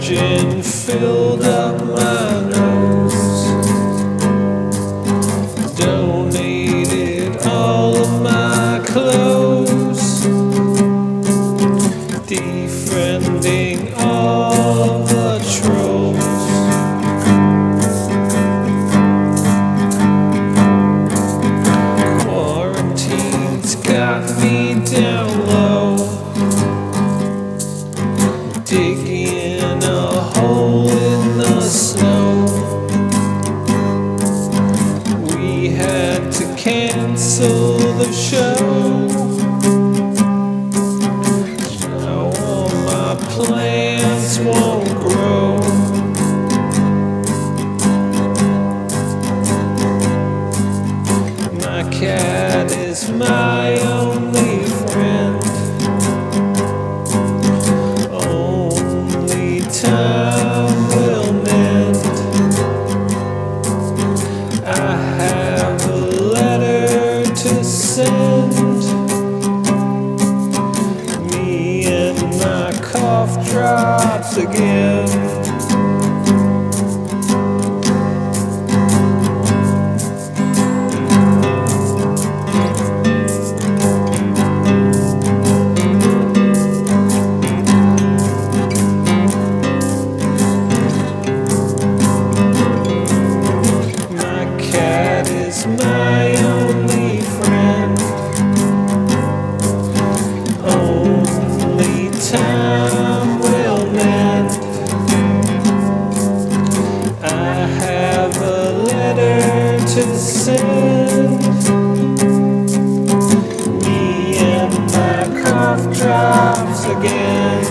gin filled up my nose, donated all of my clothes, defriending all the trolls. Quarantine's got me down low, digging a hole in the snow. We had to cancel the show. Now all my plants won't grow. My cat is my only friend. Only time will mend. I have a letter to send. Me and my cough drops again. My only friend. Only time will mend. I have a letter to send. Me and my cough drops again.